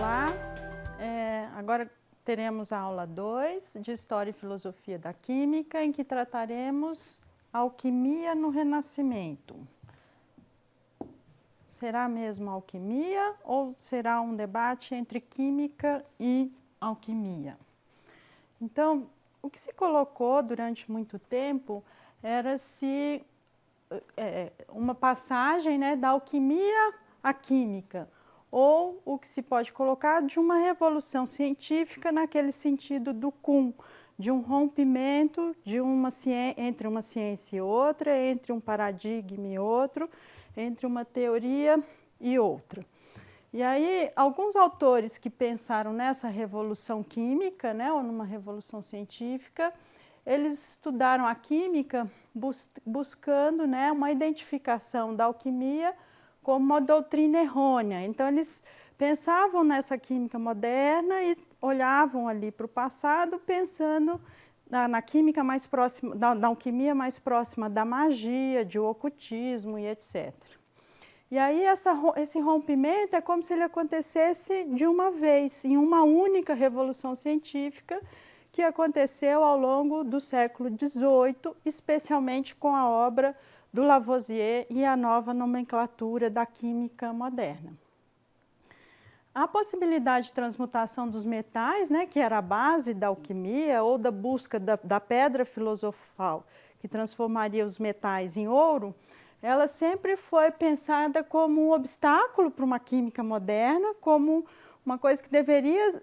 Olá, agora teremos a aula 2 de História e Filosofia da Química, em que trataremos alquimia no Renascimento. Será mesmo alquimia ou será um debate entre química e alquimia? Então, o que se colocou durante muito tempo era se uma passagem, né, da alquimia à química, ou o que se pode colocar de uma revolução científica naquele sentido do Kuhn, de um rompimento de entre uma ciência e outra, entre um paradigma e outro, entre uma teoria e outra. E aí, alguns autores que pensaram nessa revolução química, né, ou numa revolução científica, eles estudaram a química buscando, né, uma identificação da alquimia como uma doutrina errônea. Então, eles pensavam nessa química moderna e olhavam ali para o passado, pensando na química mais próxima, da alquimia mais próxima da magia, de ocultismo e etc. E aí, esse rompimento é como se ele acontecesse de uma vez, em uma única revolução científica, que aconteceu ao longo do século XVIII, especialmente com a obra do Lavoisier e a nova nomenclatura da química moderna. A possibilidade de transmutação dos metais, né, que era a base da alquimia, ou da busca da pedra filosofal, que transformaria os metais em ouro, ela sempre foi pensada como um obstáculo para uma química moderna, como uma coisa que deveria,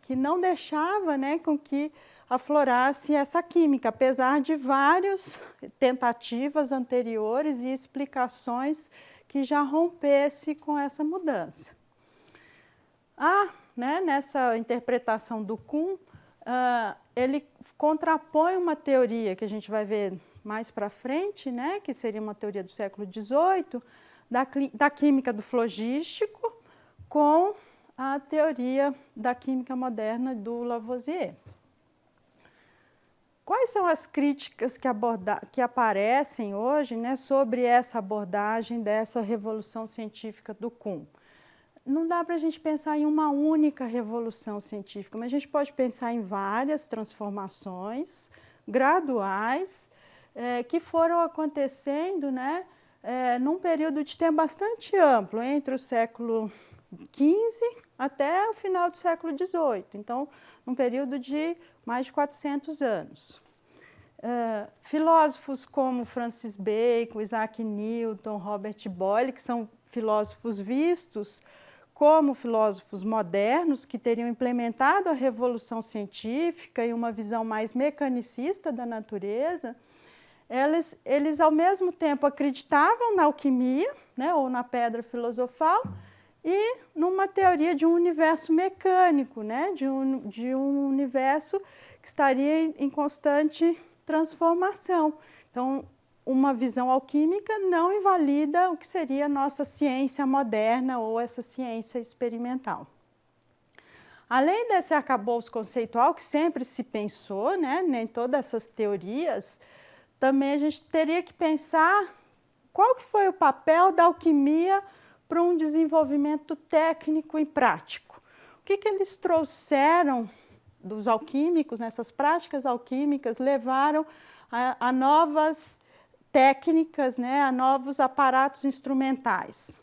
que não deixava, né, com que aflorasse essa química, apesar de várias tentativas anteriores e explicações que já rompesse com essa mudança. Nessa interpretação do Kuhn, ele contrapõe uma teoria que a gente vai ver mais para frente, né, que seria uma teoria do século XVIII, da química do flogístico, com a teoria da química moderna do Lavoisier. Quais são as críticas que aparecem hoje, né, sobre essa abordagem dessa revolução científica do Kuhn? Não dá para a gente pensar em uma única revolução científica, mas a gente pode pensar em várias transformações graduais que foram acontecendo, né, num período de tempo bastante amplo, entre o século XV até o final do século XVIII, então, num período de mais de 400 anos. Filósofos como Francis Bacon, Isaac Newton, Robert Boyle, que são filósofos vistos como filósofos modernos, que teriam implementado a revolução científica e uma visão mais mecanicista da natureza, eles ao mesmo tempo acreditavam na alquimia, né, ou na pedra filosofal, e numa teoria de um universo mecânico, né, de um universo que estaria em constante transformação. Então, uma visão alquímica não invalida o que seria a nossa ciência moderna ou essa ciência experimental. Além desse arcabouço conceitual que sempre se pensou, né, em todas essas teorias, também a gente teria que pensar qual que foi o papel da alquimia para um desenvolvimento técnico e prático. O que eles trouxeram dos alquímicos, nessas práticas alquímicas, levaram a novas técnicas, né, a novos aparatos instrumentais.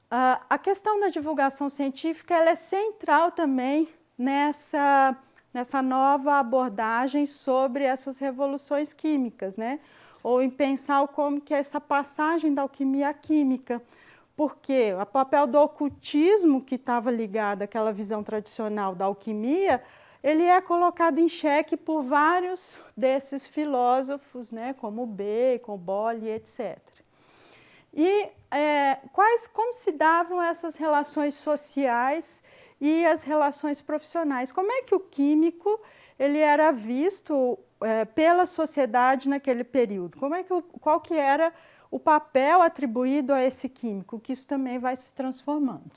A questão da divulgação científica ela é central também nessa nova abordagem sobre essas revoluções químicas, né? Ou em pensar como que é essa passagem da alquimia à química, porque o papel do ocultismo, que estava ligado àquela visão tradicional da alquimia, ele é colocado em xeque por vários desses filósofos, né, como Bacon, Boyle, etc. E como se davam essas relações sociais e as relações profissionais? Como é que o químico ele era visto pela sociedade naquele período? Qual que era o papel atribuído a esse químico? Que isso também vai se transformando.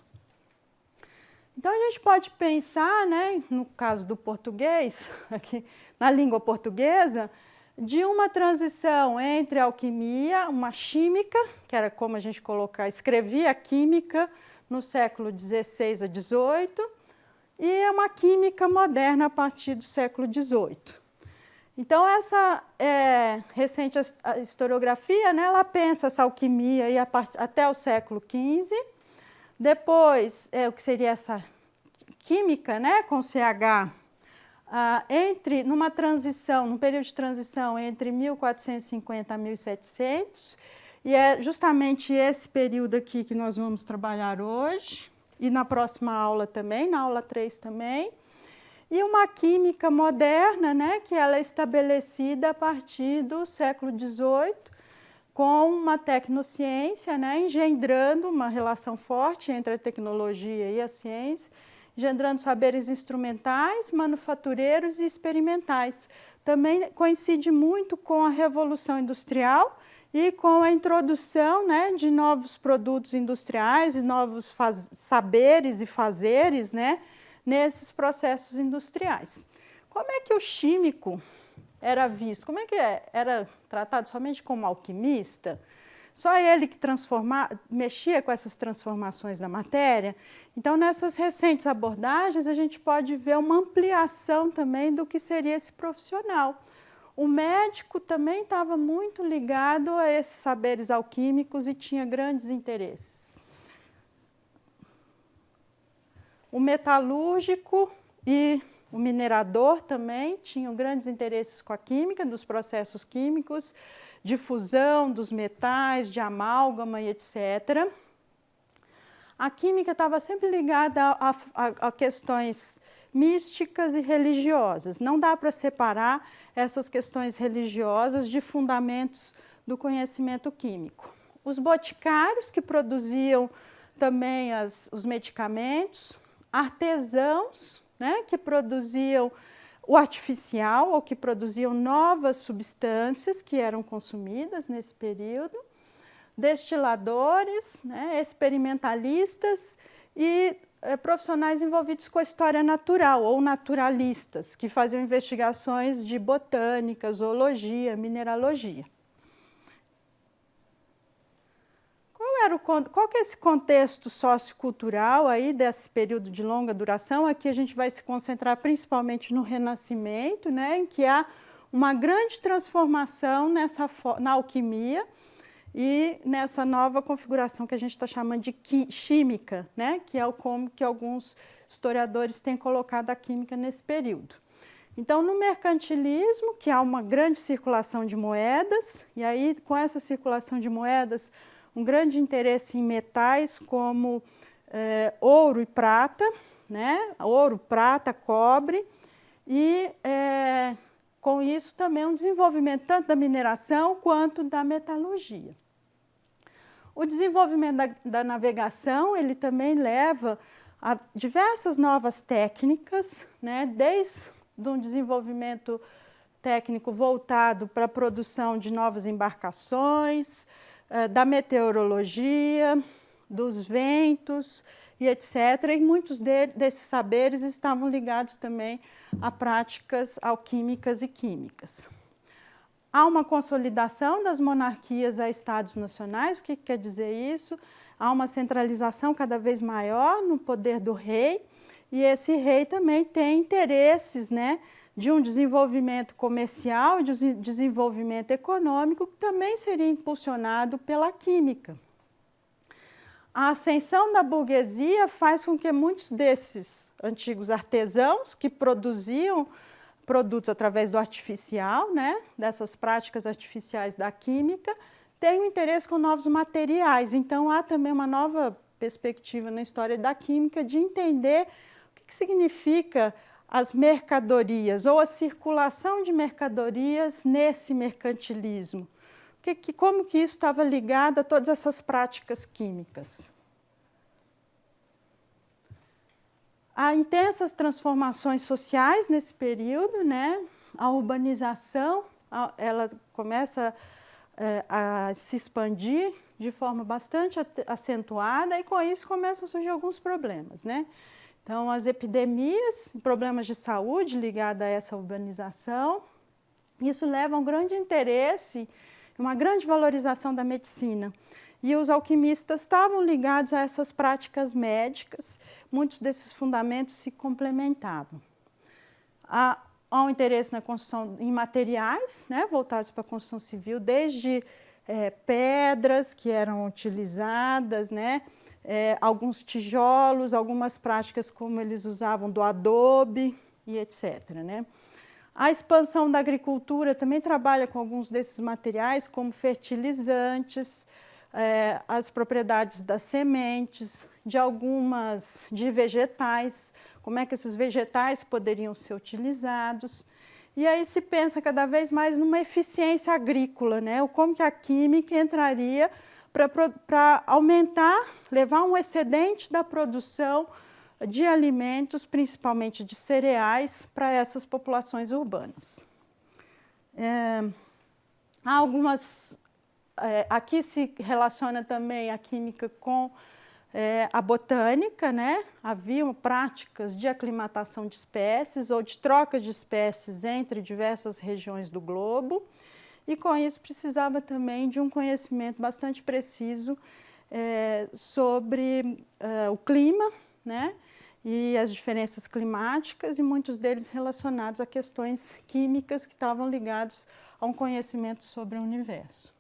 Então, a gente pode pensar, né, no caso do português, aqui na língua portuguesa, de uma transição entre a alquimia, uma química, que era como a gente escrevia química no século XVI a XVIII, e é uma química moderna a partir do século XVIII. Então, essa recente historiografia, né, ela pensa essa alquimia aí até o século XV. Depois, o que seria essa química, né, com CH, numa transição, num período de transição entre 1450 a 1700, e é justamente esse período aqui que nós vamos trabalhar hoje, e na próxima aula também, na aula 3 também. E uma química moderna, né, que ela é estabelecida a partir do século XVIII, com uma tecnociência, né, engendrando uma relação forte entre a tecnologia e a ciência, engendrando saberes instrumentais, manufatureiros e experimentais. Também coincide muito com a Revolução Industrial e com a introdução, né, de novos produtos industriais e novos saberes e fazeres, né, nesses processos industriais. Como é que o químico era visto? Como é que era tratado somente como alquimista? Só ele que mexia com essas transformações da matéria? Então, nessas recentes abordagens, a gente pode ver uma ampliação também do que seria esse profissional. O médico também estava muito ligado a esses saberes alquímicos e tinha grandes interesses. O metalúrgico e o minerador também tinham grandes interesses com a química, dos processos químicos, de fusão dos metais, de amálgama e etc. A química estava sempre ligada a questões místicas e religiosas. Não dá para separar essas questões religiosas de fundamentos do conhecimento químico. Os boticários, que produziam também os medicamentos, artesãos, né, que produziam o artificial ou que produziam novas substâncias que eram consumidas nesse período, destiladores, né, experimentalistas e profissionais envolvidos com a história natural ou naturalistas, que faziam investigações de botânica, zoologia, mineralogia. Qual que é esse contexto sociocultural aí desse período de longa duração? Aqui a gente vai se concentrar principalmente no Renascimento, né, em que há uma grande transformação na alquimia e nessa nova configuração que a gente está chamando de química, né, que é como que alguns historiadores têm colocado a química nesse período. Então, no mercantilismo, que há uma grande circulação de moedas, e aí com essa circulação de moedas, um grande interesse em metais como ouro e prata, né? Ouro, prata, cobre, e com isso também um desenvolvimento tanto da mineração quanto da metalurgia. O desenvolvimento da navegação, ele também leva a diversas novas técnicas, né? Desde um desenvolvimento técnico voltado para a produção de novas embarcações, da meteorologia, dos ventos e etc. E muitos desses saberes estavam ligados também a práticas alquímicas e químicas. Há uma consolidação das monarquias a estados nacionais. O que quer dizer isso? Há uma centralização cada vez maior no poder do rei, e esse rei também tem interesses, né, de um desenvolvimento comercial, de um desenvolvimento econômico, que também seria impulsionado pela química. A ascensão da burguesia faz com que muitos desses antigos artesãos que produziam produtos através do artificial, né, dessas práticas artificiais da química, tenham interesse com novos materiais. Então, há também uma nova perspectiva na história da química de entender o que significa as mercadorias ou a circulação de mercadorias nesse mercantilismo. Como que isso estava ligado a todas essas práticas químicas? Há intensas transformações sociais nesse período, né? A urbanização, ela começa a se expandir de forma bastante acentuada, e com isso começam a surgir alguns problemas, né? Então, as epidemias, problemas de saúde ligados a essa urbanização, isso leva a um grande interesse, uma grande valorização da medicina. e os alquimistas estavam ligados a essas práticas médicas, muitos desses fundamentos se complementavam. Há um interesse na construção em materiais, né, voltados para a construção civil, desde pedras que eram utilizadas, né, alguns tijolos, algumas práticas como eles usavam do adobe e etc. Né. A expansão da agricultura também trabalha com alguns desses materiais, como fertilizantes, as propriedades das sementes, de vegetais, como é que esses vegetais poderiam ser utilizados. E aí se pensa cada vez mais numa eficiência agrícola, né? Como que a química entraria para aumentar, levar um excedente da produção de alimentos, principalmente de cereais, para essas populações urbanas. Há algumas... aqui se relaciona também a química com a botânica, né? Haviam práticas de aclimatação de espécies ou de troca de espécies entre diversas regiões do globo, e com isso precisava também de um conhecimento bastante preciso sobre o clima, né? E as diferenças climáticas, e muitos deles relacionados a questões químicas que estavam ligados a um conhecimento sobre o universo.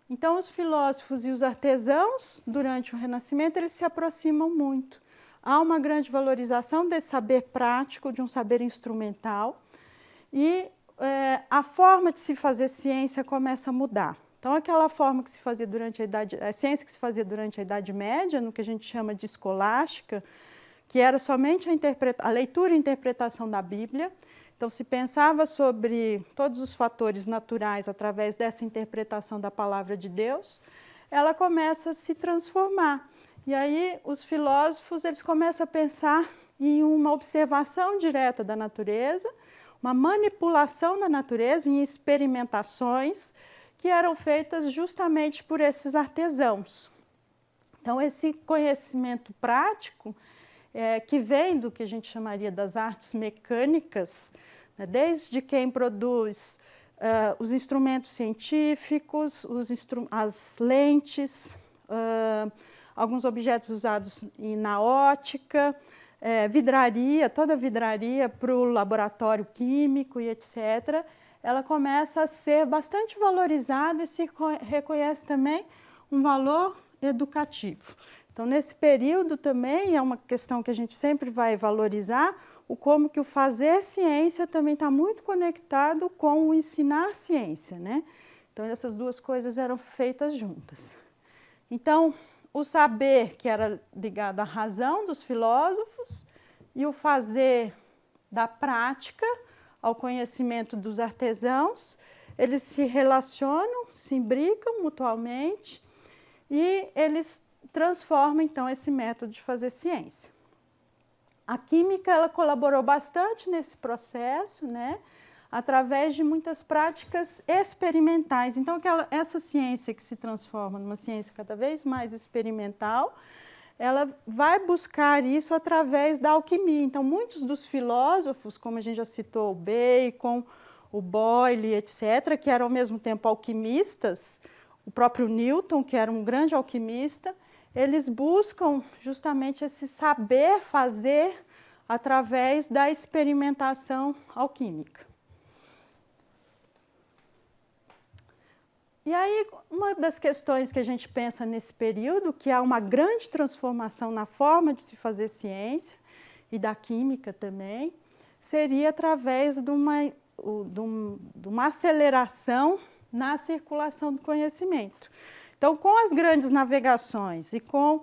Então, os filósofos e os artesãos, durante o Renascimento, eles se aproximam muito. Há uma grande valorização desse saber prático, de um saber instrumental, e a forma de se fazer ciência começa a mudar. Então, aquela forma que se fazia durante a ciência que se fazia durante a Idade Média, no que a gente chama de escolástica, que era somente a leitura e interpretação da Bíblia. Então, se pensava sobre todos os fatores naturais através dessa interpretação da palavra de Deus, ela começa a se transformar. E aí, os filósofos eles começam a pensar em uma observação direta da natureza, uma manipulação da natureza, em experimentações que eram feitas justamente por esses artesãos. Então, esse conhecimento prático, que vem do que a gente chamaria das artes mecânicas, né, desde quem produz os instrumentos científicos, as lentes, alguns objetos usados na ótica, vidraria, toda vidraria para o laboratório químico e etc., ela começa a ser bastante valorizada e se reconhece também um valor educativo. Então, nesse período também é uma questão que a gente sempre vai valorizar, como que o fazer ciência também está muito conectado com o ensinar ciência, né? Então, essas duas coisas eram feitas juntas. Então, o saber, que era ligado à razão dos filósofos, e o fazer da prática, ao conhecimento dos artesãos, eles se relacionam, se imbricam mutuamente e eles transformam, então, esse método de fazer ciência. A química ela colaborou bastante nesse processo, né, através de muitas práticas experimentais. Então, essa ciência que se transforma numa ciência cada vez mais experimental, ela vai buscar isso através da alquimia. Então, muitos dos filósofos, como a gente já citou, o Bacon, o Boyle, etc., que eram ao mesmo tempo alquimistas, o próprio Newton, que era um grande alquimista, eles buscam justamente esse saber fazer através da experimentação alquímica. E aí, uma das questões que a gente pensa nesse período, que há uma grande transformação na forma de se fazer ciência, e da química também, seria através de uma aceleração na circulação do conhecimento. Então, com as grandes navegações e com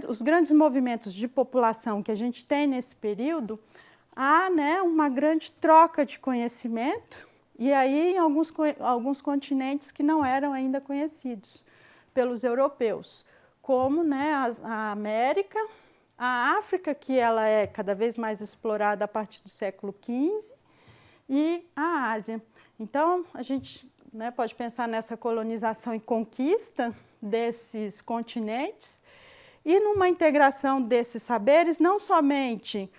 os grandes movimentos de população que a gente tem nesse período, há, né, uma grande troca de conhecimento, e aí em alguns continentes que não eram ainda conhecidos pelos europeus, como, né, a América, a África, que ela é cada vez mais explorada a partir do século XV, e a Ásia. Então, a gente, né, pode pensar nessa colonização e conquista desses continentes e numa integração desses saberes, não somente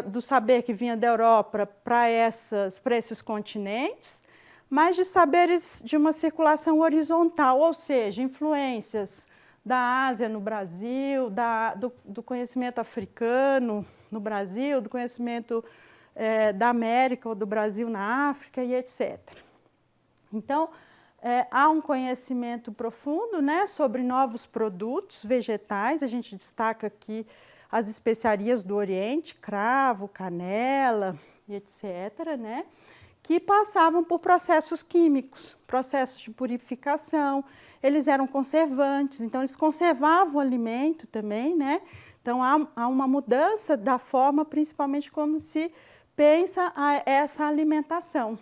do saber que vinha da Europa para esses continentes, mas de saberes de uma circulação horizontal, ou seja, influências da Ásia no Brasil, do conhecimento africano no Brasil, do conhecimento da América ou do Brasil na África e etc. Então, há um conhecimento profundo, né, sobre novos produtos vegetais. A gente destaca aqui as especiarias do Oriente, cravo, canela e etc., né, que passavam por processos químicos, processos de purificação. Eles eram conservantes, então eles conservavam o alimento também, né? Então há uma mudança da forma, principalmente como se pensa essa alimentação.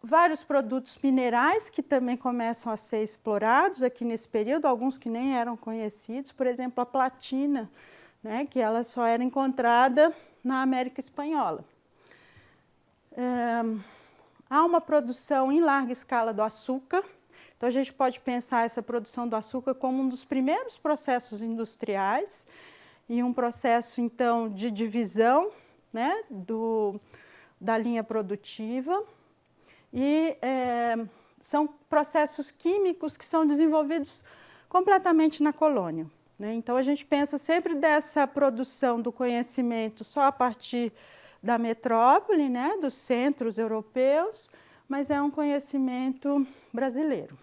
Vários produtos minerais que também começam a ser explorados aqui nesse período, alguns que nem eram conhecidos, por exemplo, a platina, né, que ela só era encontrada na América Espanhola. Há uma produção em larga escala do açúcar, então a gente pode pensar essa produção do açúcar como um dos primeiros processos industriais e um processo, então, de divisão, né, da linha produtiva. E são processos químicos que são desenvolvidos completamente na colônia, né? Então, a gente pensa sempre dessa produção do conhecimento só a partir da metrópole, né, dos centros europeus, mas é um conhecimento brasileiro.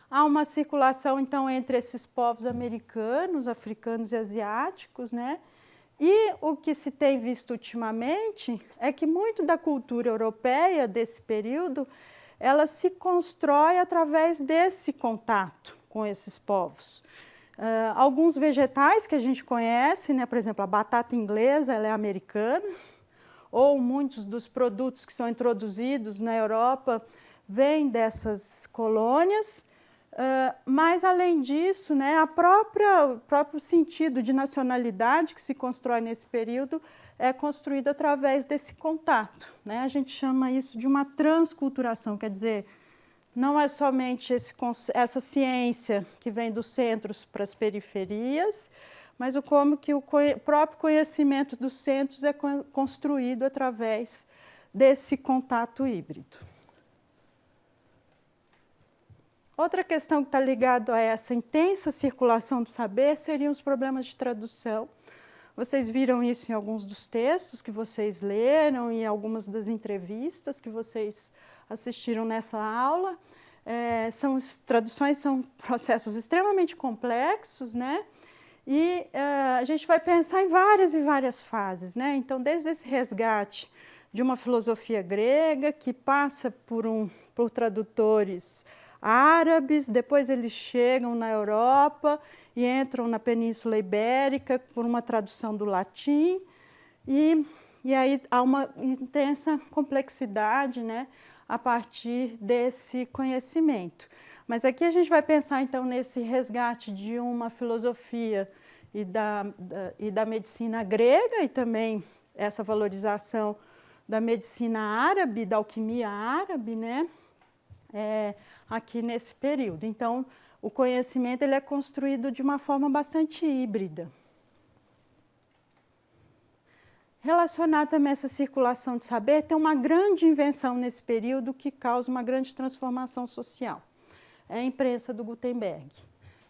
Há uma circulação, então, entre esses povos americanos, africanos e asiáticos, né? E o que se tem visto ultimamente é que muito da cultura europeia desse período, ela se constrói através desse contato com esses povos. Alguns vegetais que a gente conhece, né, por exemplo, a batata inglesa, ela é americana, ou muitos dos produtos que são introduzidos na Europa vêm dessas colônias. Mas, além disso, né, o próprio sentido de nacionalidade que se constrói nesse período é construído através desse contato, né? A gente chama isso de uma transculturação, quer dizer, não é somente essa ciência que vem dos centros para as periferias, mas como que o próprio conhecimento dos centros é construído através desse contato híbrido. Outra questão que está ligada a essa intensa circulação do saber seriam os problemas de tradução. Vocês viram isso em alguns dos textos que vocês leram e algumas das entrevistas que vocês assistiram nessa aula. Traduções são processos extremamente complexos, né? E a gente vai pensar em várias e várias fases, né? Então, desde esse resgate de uma filosofia grega que passa por tradutores árabes, depois eles chegam na Europa e entram na Península Ibérica por uma tradução do latim, e aí há uma intensa complexidade, né, a partir desse conhecimento. Mas aqui a gente vai pensar então nesse resgate de uma filosofia e da medicina grega e também essa valorização da medicina árabe, da alquimia árabe, né? Aqui nesse período. Então, o conhecimento ele é construído de uma forma bastante híbrida. Relacionar também essa circulação de saber, tem uma grande invenção nesse período que causa uma grande transformação social. É a imprensa do Gutenberg,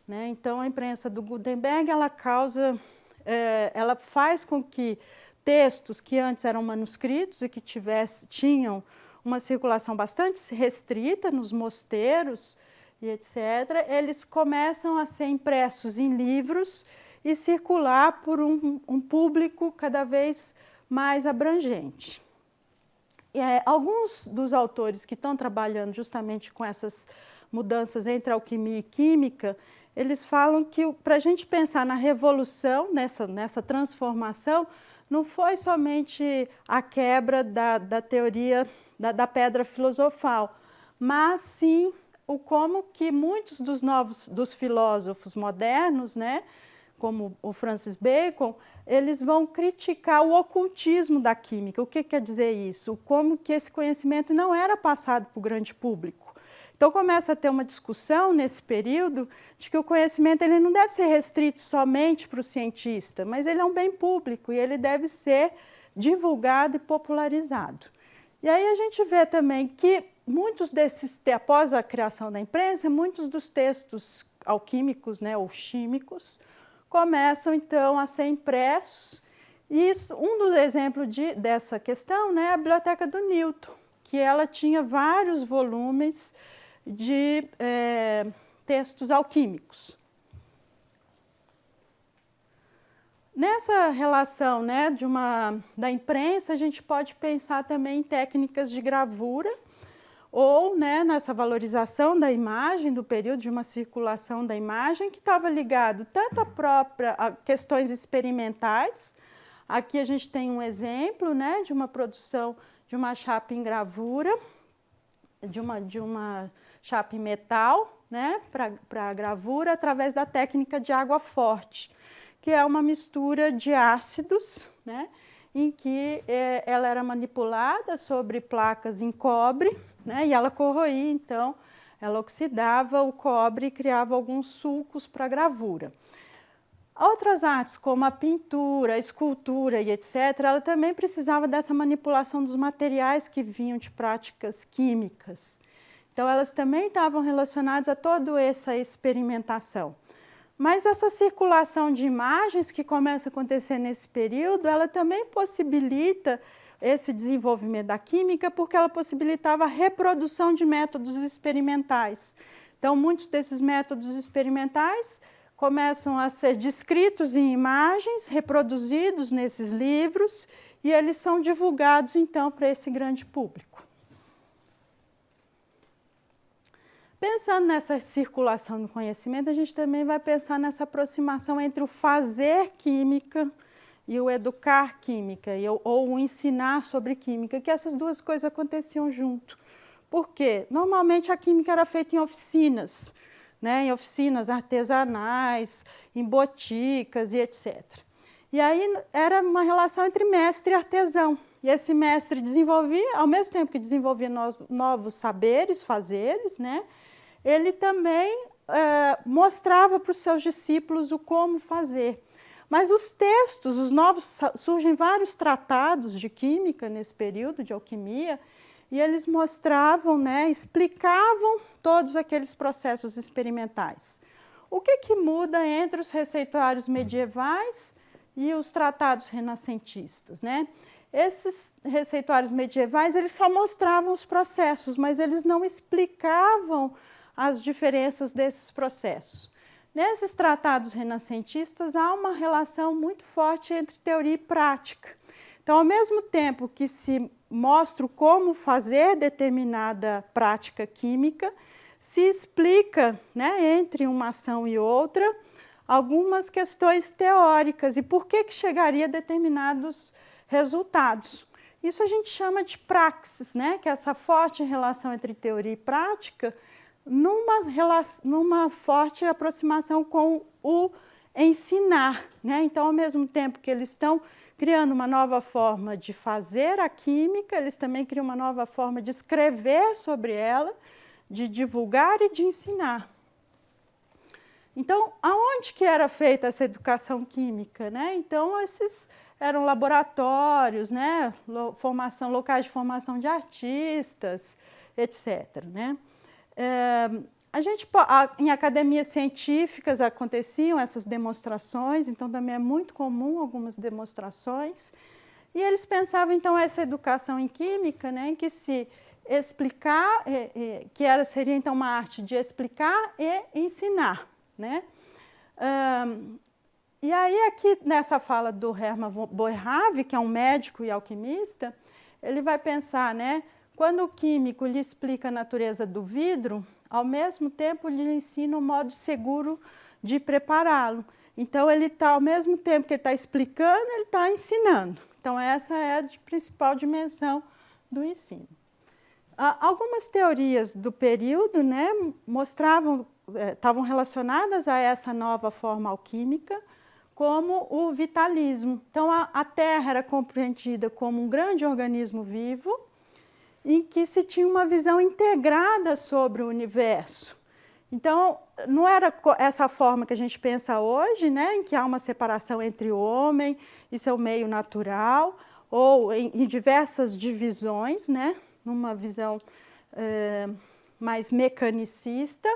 né? Então, a imprensa do Gutenberg, ela faz com que textos que antes eram manuscritos e que tinham uma circulação bastante restrita nos mosteiros e etc., eles começam a ser impressos em livros e circular por um público cada vez mais abrangente. Alguns dos autores que estão trabalhando justamente com essas mudanças entre alquimia e química, eles falam que para a gente pensar na revolução, nessa transformação, não foi somente a quebra da teoria da pedra filosofal, mas sim como que muitos dos filósofos modernos, né, como o Francis Bacon, eles vão criticar o ocultismo da química. O que quer dizer isso? Como que esse conhecimento não era passado para o grande público. Então começa a ter uma discussão nesse período de que o conhecimento ele não deve ser restrito somente para o cientista, mas ele é um bem público e ele deve ser divulgado e popularizado. E aí a gente vê também que muitos desses, após a criação da imprensa, muitos dos textos alquímicos, né, ou químicos, começam então a ser impressos. E isso, um dos exemplos dessa questão, né, é a Biblioteca do Newton, que ela tinha vários volumes de textos alquímicos. Nessa relação, né, da imprensa, a gente pode pensar também em técnicas de gravura ou, né, nessa valorização da imagem, do período de uma circulação da imagem, que estava ligado tanto a questões experimentais. Aqui a gente tem um exemplo, né, de uma produção de uma chapa em gravura, de uma chapa em metal, né, para gravura, através da técnica de água forte, que é uma mistura de ácidos, né, em que ela era manipulada sobre placas em cobre, né, e ela corroía, então, ela oxidava o cobre e criava alguns sulcos para gravura. Outras artes, como a pintura, a escultura e etc., ela também precisava dessa manipulação dos materiais que vinham de práticas químicas. Então, elas também estavam relacionadas a toda essa experimentação. Mas essa circulação de imagens que começa a acontecer nesse período, ela também possibilita esse desenvolvimento da química, porque ela possibilitava a reprodução de métodos experimentais. Então, muitos desses métodos experimentais começam a ser descritos em imagens, reproduzidos nesses livros, e eles são divulgados, então, para esse grande público. Pensando nessa circulação do conhecimento, a gente também vai pensar nessa aproximação entre o fazer química e o educar química, ou o ensinar sobre química, que essas duas coisas aconteciam junto. Por quê? Normalmente a química era feita em oficinas, né, em oficinas artesanais, em boticas e etc. E aí era uma relação entre mestre e artesão. E esse mestre desenvolvia, ao mesmo tempo que desenvolvia novos saberes, fazeres, né, ele também mostrava para os seus discípulos o como fazer. Mas os textos, os novos, surgem vários tratados de química nesse período de alquimia, e eles mostravam, né, explicavam todos aqueles processos experimentais. O que muda entre os receituários medievais e os tratados renascentistas, né? Esses receituários medievais, eles só mostravam os processos, mas eles não explicavam as diferenças desses processos. Nesses tratados renascentistas, há uma relação muito forte entre teoria e prática. Então, ao mesmo tempo que se mostra como fazer determinada prática química, se explica, né, entre uma ação e outra, algumas questões teóricas e por que chegaria a determinados resultados. Isso a gente chama de praxis, né, que é essa forte relação entre teoria e prática, numa forte aproximação com o ensinar, né? Então, ao mesmo tempo que eles estão criando uma nova forma de fazer a química, eles também criam uma nova forma de escrever sobre ela, de divulgar e de ensinar. Então, aonde que era feita essa educação química, né? Então, esses eram laboratórios, né? Locais de formação de artistas, etc., né? Em academias científicas aconteciam essas demonstrações, então também é muito comum algumas demonstrações. E eles pensavam, então, essa educação em química, né, em que se explicar, seria então uma arte de explicar e ensinar, né? E aí aqui nessa fala do Hermann von Boerhaave, que é um médico e alquimista, ele vai pensar, né, quando o químico lhe explica a natureza do vidro, ao mesmo tempo lhe ensina um modo seguro de prepará-lo. Então, ele está, ao mesmo tempo que ele está explicando, ele está ensinando. Então, essa é a principal dimensão do ensino. Algumas teorias do período, né, estavam relacionadas a essa nova forma alquímica, como o vitalismo. Então, a Terra era compreendida como um grande organismo vivo, em que se tinha uma visão integrada sobre o universo. Então, não era essa forma que a gente pensa hoje, né, em que há uma separação entre o homem e seu meio natural, ou em diversas divisões, né? Numa visão mais mecanicista,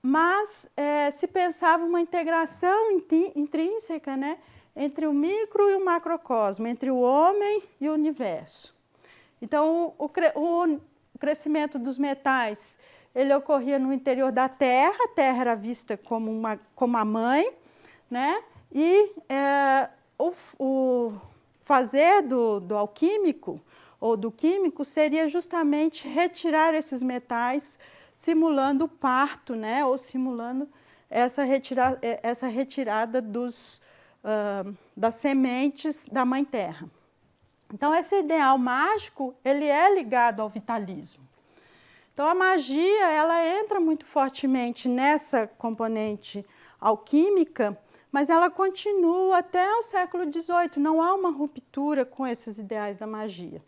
mas se pensava uma integração intrínseca, né, entre o micro e o macrocosmo, entre o homem e o universo. Então, o crescimento dos metais, ele ocorria no interior da Terra, a Terra era vista como a mãe, né, e o fazer do alquímico ou do químico seria justamente retirar esses metais, simulando o parto, né, ou simulando essa retirada das sementes da Mãe Terra. Então, esse ideal mágico, ele é ligado ao vitalismo. Então, a magia, ela entra muito fortemente nessa componente alquímica, mas ela continua até o século XVIII, não há uma ruptura com esses ideais da magia.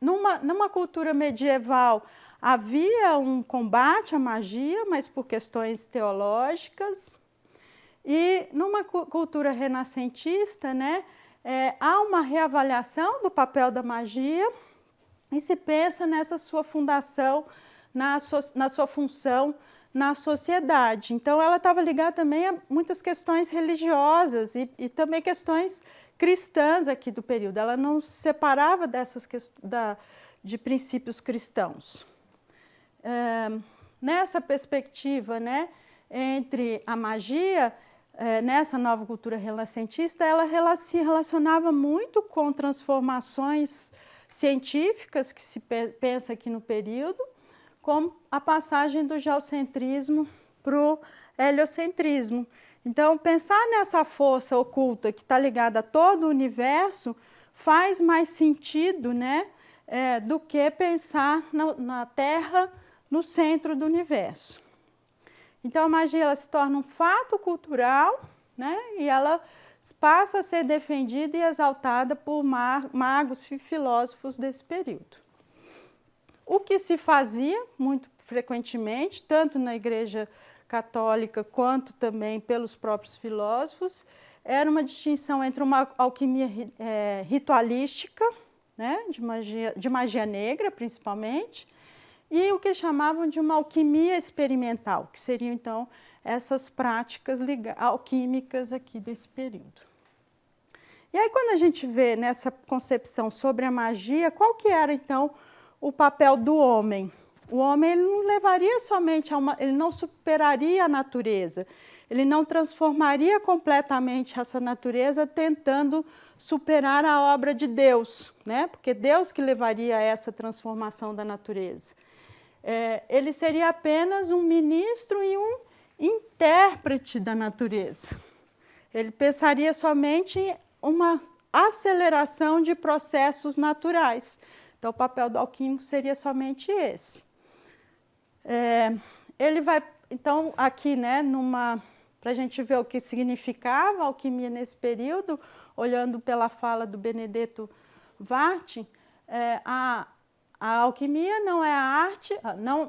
Numa cultura medieval, havia um combate à magia, mas por questões teológicas. E numa cultura renascentista, né, há uma reavaliação do papel da magia e se pensa nessa sua fundação, na sua função na sociedade. Então, ela estava ligada também a muitas questões religiosas e também questões cristãs aqui do período. Ela não se separava de princípios cristãos. Nessa perspectiva, né, entre a magia, nessa nova cultura renascentista, ela se relacionava muito com transformações científicas que se pensa aqui no período, como a passagem do geocentrismo para o heliocentrismo. Então, pensar nessa força oculta que está ligada a todo o universo faz mais sentido, né, do que pensar na Terra no centro do universo. Então, a magia ela se torna um fato cultural, né, e ela passa a ser defendida e exaltada por magos e filósofos desse período. O que se fazia muito frequentemente, tanto na Igreja Católica quanto também pelos próprios filósofos, era uma distinção entre uma alquimia ritualística, né, de magia negra principalmente, e o que chamavam de uma alquimia experimental, que seriam então essas práticas alquímicas aqui desse período. E aí quando a gente vê nessa concepção sobre a magia, qual que era então o papel do homem? O homem ele não levaria somente ele não superaria a natureza, ele não transformaria completamente essa natureza tentando superar a obra de Deus, né? Porque Deus que levaria a essa transformação da natureza. Ele seria apenas um ministro e um intérprete da natureza. Ele pensaria somente em uma aceleração de processos naturais. Então, o papel do alquímico seria somente esse. Ele vai, então, aqui, né, para a gente ver o que significava a alquimia nesse período, olhando pela fala do Benedetto Varchi, a alquimia não é a arte,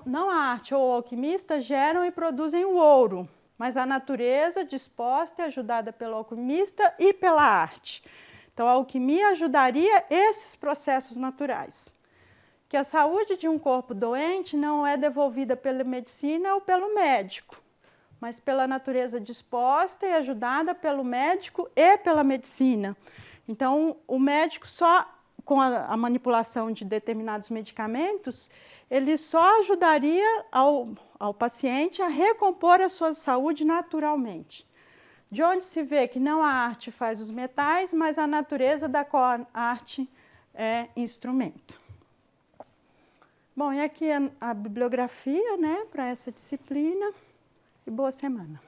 não a arte ou o alquimista geram e produzem o ouro, mas a natureza disposta e ajudada pelo alquimista e pela arte. Então, a alquimia ajudaria esses processos naturais. Que a saúde de um corpo doente não é devolvida pela medicina ou pelo médico, mas pela natureza disposta e ajudada pelo médico e pela medicina. Então, o médico só, com a manipulação de determinados medicamentos, ele só ajudaria ao paciente a recompor a sua saúde naturalmente. De onde se vê que não a arte faz os metais, mas a natureza da qual a arte é instrumento. Bom, e aqui a bibliografia, né, para essa disciplina, e boa semana.